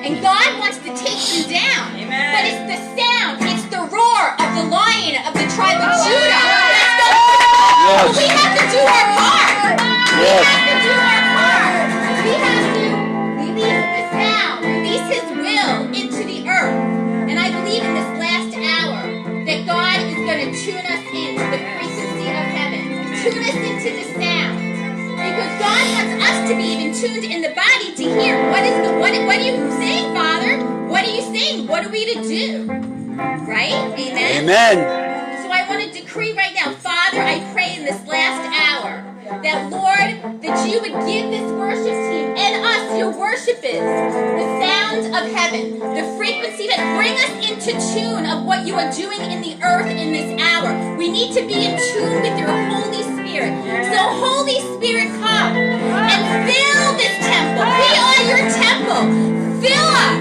And God wants to take them down. Amen. But it's the sound, it's the roar of the lion of the tribe of Judah. That's the yes. We have to do our part. Yes. We have to do our part. We have to release the sound, release His will into the earth. And I believe in this last hour that God is going to tune us into the frequency of heaven. Tune us into the sound. Because God wants us to be even tuned in the body to hear what are you saying, Father? What are you saying? What are we to do? Right? Amen? Amen. So I want to decree right now, Father, I pray in this last hour that, Lord, that you would give this worship team and us, your worshipers, the sound of heaven, the frequency that bring us into tune of what you are doing in the earth in this hour. We need to be in tune with your Holy Spirit. So Holy Spirit, come and fill this temple. We are your temple. Fill us.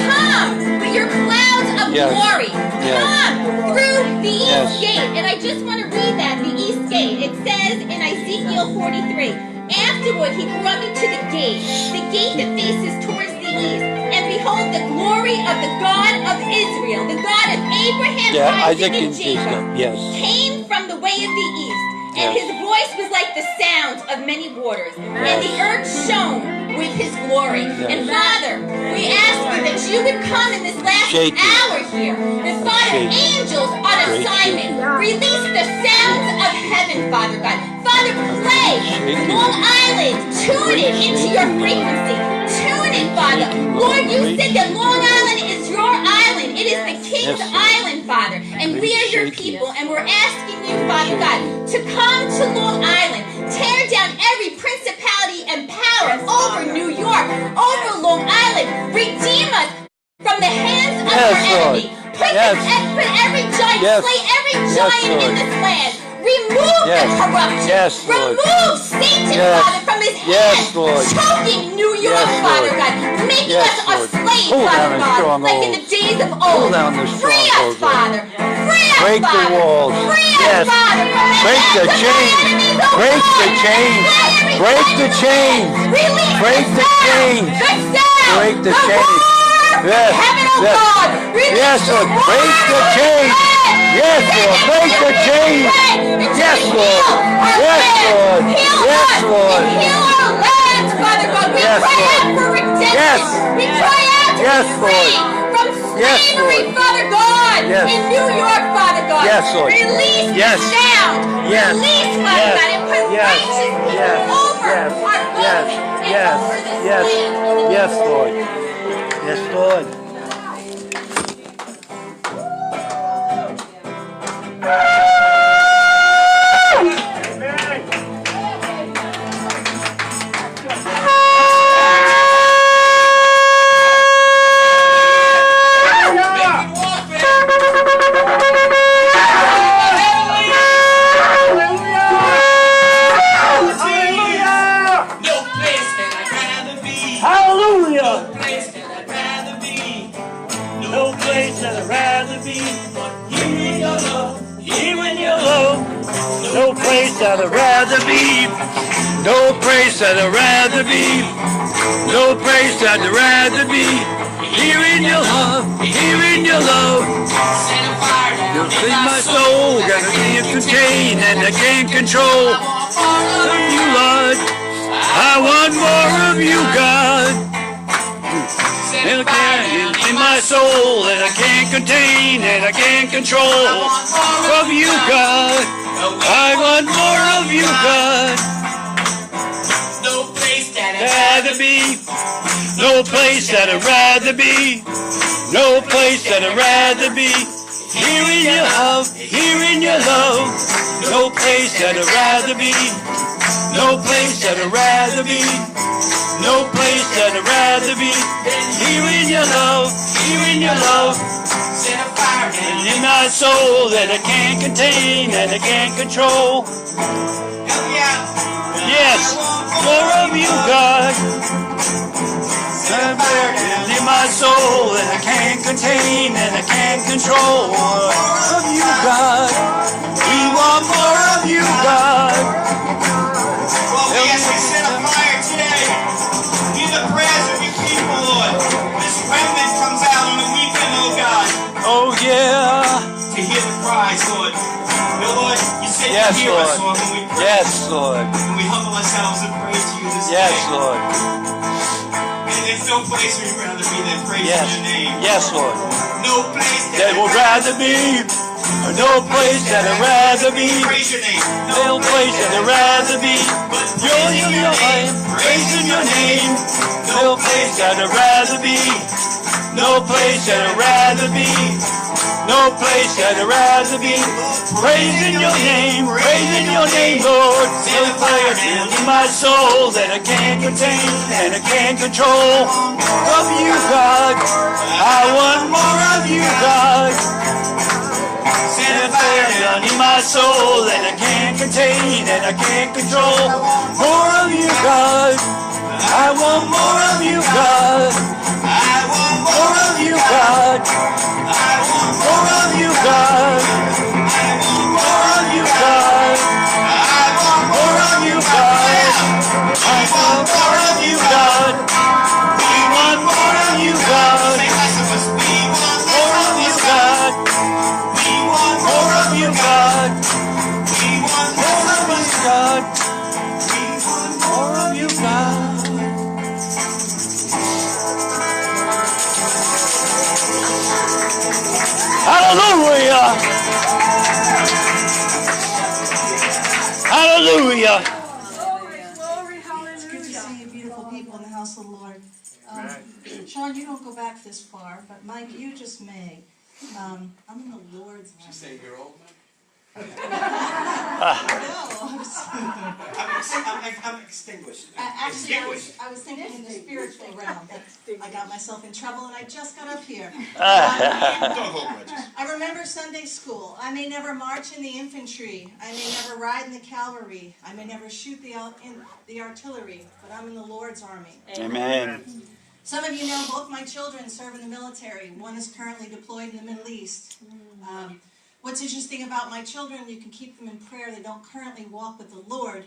Come with your clouds of glory. Come through the east gate. And I just want to read that, the east gate. It says in Ezekiel 43, afterward he brought me to the gate that faces towards the east. And behold, the glory of the God of Israel, the God of Abraham, Isaac, and Jacob, came from the way of the east. And his voice was like the sound of many waters. And the earth shone with his glory. And Father, we ask you that you would come in this last hour here. And Father, angels on assignment. Release the sounds of heaven, Father God. Father, play Long Island. Tune it into your frequency. Tune it, Father. Lord, you said that Long Island is your island. It is the King's island, Father. And we are your people. And we're asking you, Father God, to come to Long Island. Tear down every principality and power over New York, over Long Island. Redeem us from the hands of our enemy. Put every giant, slay every giant in this land. Remove the corruption. Remove Satan, Father, from his hands. Choking New York, Father God. Making us a slave, Father God, like in the days of old. Free us, Father. Free us, break Father. The walls. Free us, Father, from the break the chains. Break the chains. Break the chains. Break the chains. Break the chains. Yes. Heaven, oh God. Yes, Lord. Break the chains. Yes, Lord. Break the chains. Yes, Lord. Yes, Lord. Yes, Lord. Heal our lands, Father God. We cry out for redemption. We cry out to be free from slavery, Father God. In New York, Father God. Yes, Lord. Release the sound. Release, Father God, and put righteous people over our government and over this land. Yes, Lord. Yes, Lord. I'd rather be. No place I'd rather be. No place I'd rather be. Here in your love, here in your love. You'll feed my soul, got a can't contain and I can't control. Of you, Lord, I want more of you, God. And I can't in my soul that I can't contain and I can't control. Of you, God. I want more of you, God. No place that I'd rather be. No place that I'd rather be. No place that I'd rather be. Here in your love, here in your love. No place that I'd rather be. No place that I'd rather be. No place that I'd rather be. Here in your love, here in your love. And in my soul that I can't contain and I can't control. Yes, more of you, God. And in my soul that I can't contain and I can't control. More of you, God. We want more of you, God. Well, we ask you to set a fire today. Hear the prayers of your people, Lord. This Yes, Hear us, Lord. Lord, when we pray. Yes, Lord. When we humble ourselves and pray to you this Yes, day. Lord. And there's no place we'd rather be than praising Yes. your name. Yes, Lord. No place That would rather be. No place that I'd rather be. Praise your name. No place that I'd rather be. But Praising your name. Praising your name. No place that I'd rather be. No place that I'd rather be. No place that I'd rather be. Praising your name, Lord. Till the fire in my soul that I can't contain and I can't control. Of you, God. I want more of you, God. Set a fire down in my soul that I can't contain and I can't control. More of you, God. I want more of you, God. I want More of you, God. I want More of you, God. More of you, God. More of you, God. I want more of you, God. We want more of you, God. Say less of us. We want More of you, God. We want More of you, God. We want More of you, God. We want More of you, God. Hallelujah! Hallelujah! It's good to see you beautiful people in the house of the Lord. Sean, you don't go back this far, but Mike, you just may. I'm in the Lord's army. She's saying you're old. No, I'm extinguished. actually, I was thinking in the spiritual realm, but I got myself in trouble and I just got up here. Don't hold grudges. I remember Sunday school. I may never march in the infantry. I may never ride in the cavalry. I may never shoot in the artillery, but I'm in the Lord's army. Amen. Some of you know both my children serve in the military. One is currently deployed in the Middle East. What's interesting about my children, you can keep them in prayer. They don't currently walk with the Lord,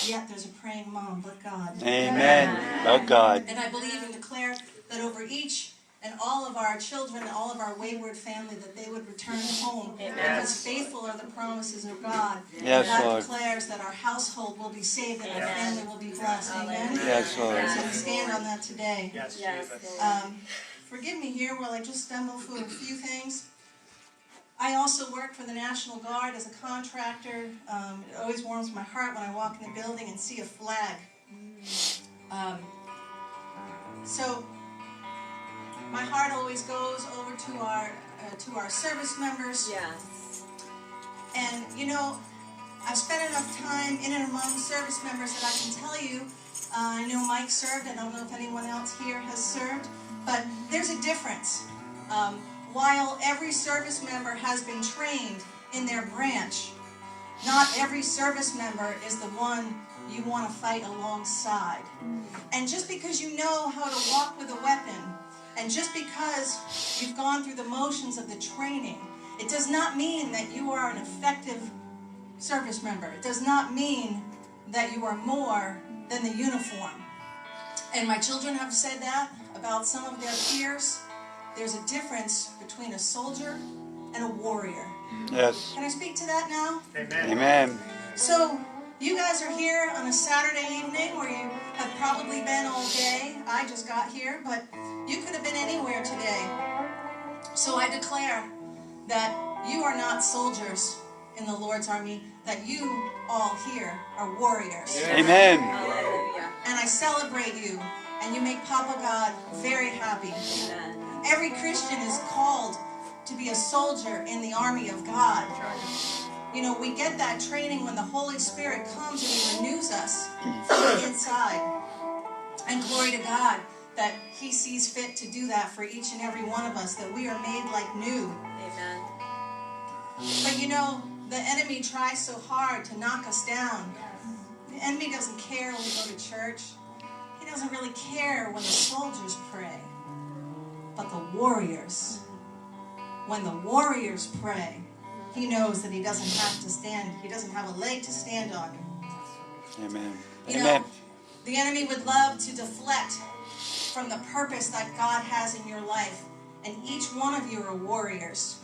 yet there's a praying mom, but God. Amen. Oh God. And I believe and declare that over each and all of our children, all of our wayward family, that they would return home. Because faithful are the promises of God. Yes, God Lord. declares that our household will be saved and our family will be blessed. Amen? Yes, Lord. So we stand on that today. Yes. Forgive me here while I just stumble through a few things. I also work for the National Guard as a contractor. It always warms my heart when I walk in the building and see a flag. So my heart always goes over to our service members. Yes. And you know, I've spent enough time in and among service members that I can tell you. I know Mike served. I don't know if anyone else here has served, but there's a difference. While every service member has been trained in their branch, not every service member is the one you want to fight alongside. And just because you know how to walk with a weapon, and just because you've gone through the motions of the training, it does not mean that you are an effective service member. It does not mean that you are more than the uniform. And my children have said that about some of their peers. There's a difference between a soldier and a warrior. Yes. Can I speak to that now? Amen. So, you guys are here on a Saturday evening where you have probably been all day. I just got here, but you could have been anywhere today. So I declare that you are not soldiers in the Lord's army, that you all here are warriors. Amen. And I celebrate you, and you make Papa God very happy. Every Christian is called to be a soldier in the army of God. You know, we get that training when the Holy Spirit comes and He renews us from the inside. And glory to God that He sees fit to do that for each and every one of us, that we are made like new. Amen. But you know, the enemy tries so hard to knock us down. The enemy doesn't care when we go to church. He doesn't really care when the soldiers pray. But the warriors, when the warriors pray, he knows that he doesn't have to stand, he doesn't have a leg to stand on. Amen. You Amen. know, the enemy would love to deflect from the purpose that God has in your life. And each one of you are warriors.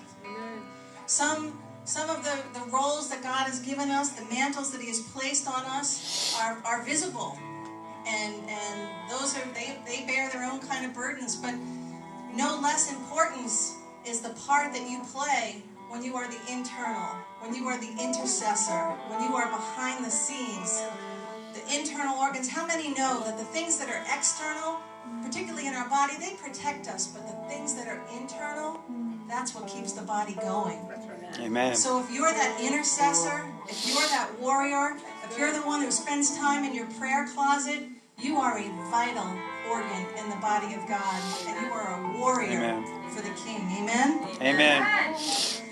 Some Some of the roles that God has given us, the mantles that He has placed on us, are visible. And those are, they bear their own kind of burdens. But no less importance is the part that you play when you are the internal, when you are the intercessor, when you are behind the scenes. The internal organs. How many know that the things that are external, particularly in our body, they protect us, but the things that are internal, that's what keeps the body going. Amen. So if you're that intercessor, if you're that warrior, if you're the one who spends time in your prayer closet, you are a vital organ in the body of God, and you are a warrior for the King. Amen? Amen.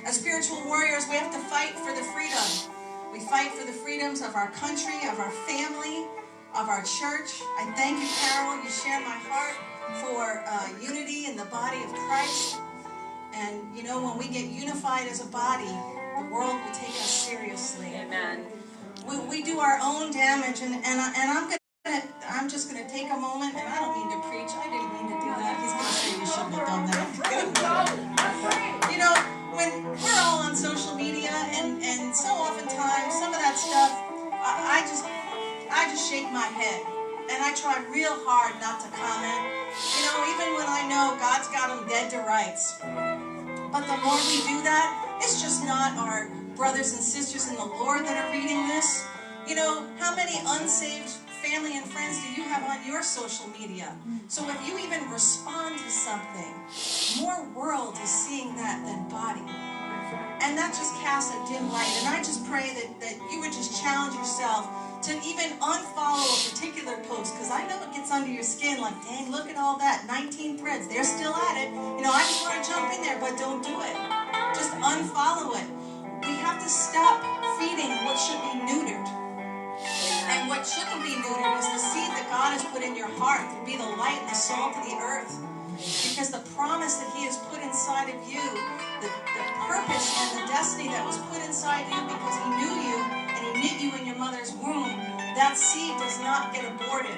As spiritual warriors, we have to fight for the freedom. We fight for the freedoms of our country, of our family, of our church. I thank you, Carol. You shared my heart for unity in the body of Christ. And, you know, when we get unified as a body, the world will take us seriously. Amen. We do our own damage, and I'm just going to take a moment, and I don't mean to preach. I didn't mean to do that. He's going to say you shouldn't have done that. You know, when we're all on social media, and so oftentimes some of that stuff, I just shake my head, and I try real hard not to comment. You know, even when I know God's got them dead to rights. But the more we do that, it's just not our brothers and sisters in the Lord that are reading this. You know, how many unsaved family and friends do you have on your social media? So if you even respond to something, more world is seeing that than body. And that just casts a dim light. And I just pray that you would just challenge yourself to even unfollow a particular post, because I know it gets under your skin, like, dang, look at all that, 19 threads, they're still at it. You know, I just want to jump in there, but don't do it. Just unfollow it. We have to stop feeding what should be neutered. And what shouldn't be neutered is the seed that God has put in your heart to be the light and the salt of the earth. Because the promise that He has put inside of you, the purpose and the destiny that was put inside you because He knew you and He knit you in your mother's womb, that seed does not get aborted.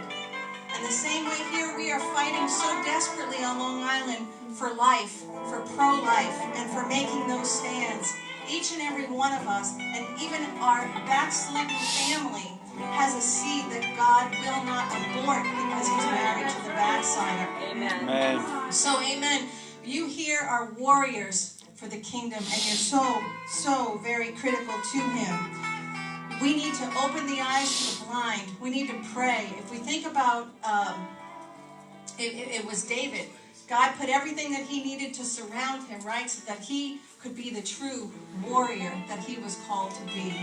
And the same way here, we are fighting so desperately on Long Island for life, for pro-life, and for making those stands. Each and every one of us, and even our backslidden family, has a seed that God will not abort because He's married to the backslider. Amen. Amen. So, amen. You here are warriors for the kingdom, and you're so very critical to Him. We need to open the eyes to the blind. We need to pray. If we think about, it was David. God put everything that he needed to surround him, right? So that he could be the true warrior that he was called to be.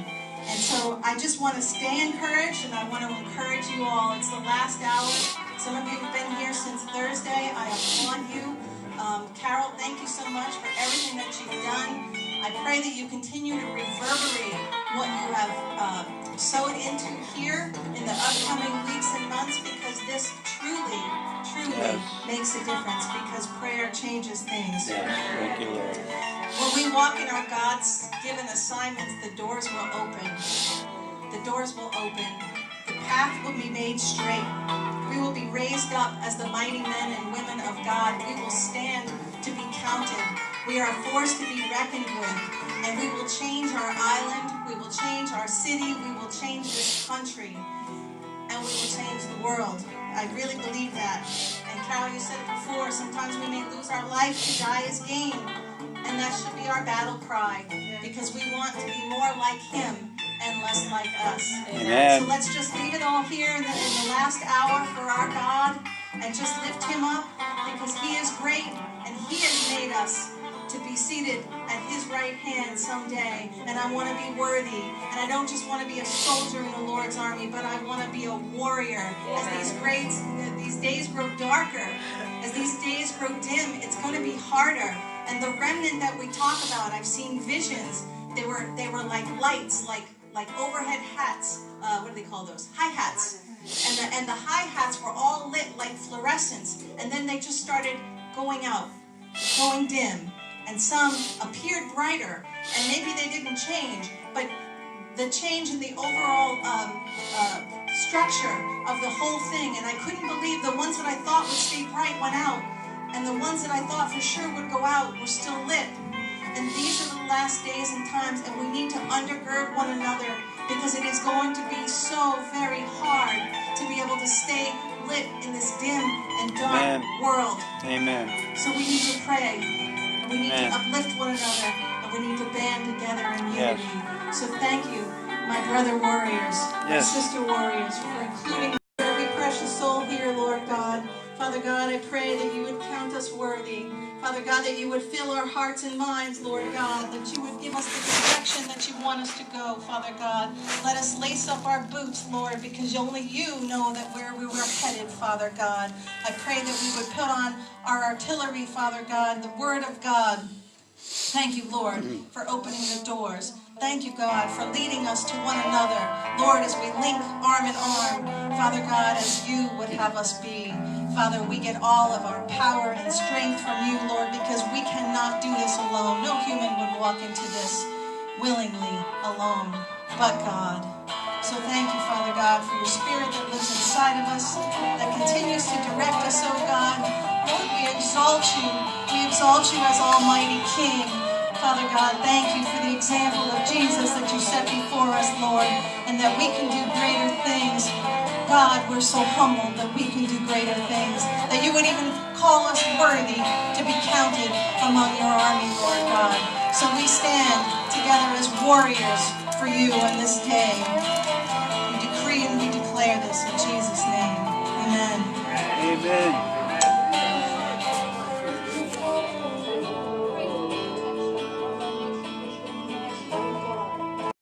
And so I just want to stay encouraged, and I want to encourage you all. It's the last hour. Some of you have been here since Thursday. I applaud you. Carol, thank you so much for everything that you've done. I pray that you continue to reverberate what you have sowed into here in the upcoming weeks and months, because this truly makes a difference, because prayer changes things. Thank you, Lord. When we walk in our God's given assignments, the doors will open. The doors will open. The path will be made straight. We will be raised up as the mighty men and women of God. We will stand to be counted. We are a force to be reckoned with. And we will change our island. We will change our city. We will change this country. And we will change the world. I really believe that. And Carol, you said it before, sometimes we may lose our life, to die is gain. And that should be our battle cry, because we want to be more like Him and less like us. Amen. So let's just leave it all here in the last hour for our God, and just lift Him up, because He is great, and He has made us to be seated at His right hand someday. And I want to be worthy. And I don't just want to be a soldier in the Lord's army, but I want to be a warrior. As these days grow darker, as these days grow dim, it's going to be harder. And the remnant that we talk about, I've seen visions. They were like lights, like overhead hats. What do they call those? Hi-hats. And the hi-hats were all lit like fluorescents. And then they just started going out, going dim. And some appeared brighter, and maybe they didn't change, but the change in the overall structure of the whole thing, and I couldn't believe the ones that I thought would stay bright went out, and the ones that I thought for sure would go out were still lit. And these are the last days and times, and we need to undergird one another, because it is going to be so very hard to be able to stay lit in this dim and dark world. Amen. So we need to pray, and we need to uplift one another, and we need to band together in unity. So thank you, my brother warriors, my sister warriors, for including every precious soul here, Lord God. Father God, I pray that you would count us worthy. Father God, that you would fill our hearts and minds, Lord God, that you would give us the direction that you want us to go, Father God. Let us lace up our boots, Lord, because only you know that where we were headed, Father God. I pray that we would put on our artillery, Father God, the Word of God. Thank you, Lord, for opening the doors. Thank you, God, for leading us to one another. Lord, as we link arm in arm, Father God, as you would have us be. Father, we get all of our power and strength from you, Lord, because we cannot do this alone. No human would walk into this willingly alone, but God. So thank you, Father God, for your Spirit that lives inside of us, that continues to direct us, oh God. Lord, we exalt you. We exalt you as Almighty King. Father God, thank you for the example of Jesus that you set before us, Lord, and that we can do greater things. God, we're so humbled that we can do greater things, that you would even call us worthy to be counted among your army, Lord God. So we stand together as warriors for you on this day.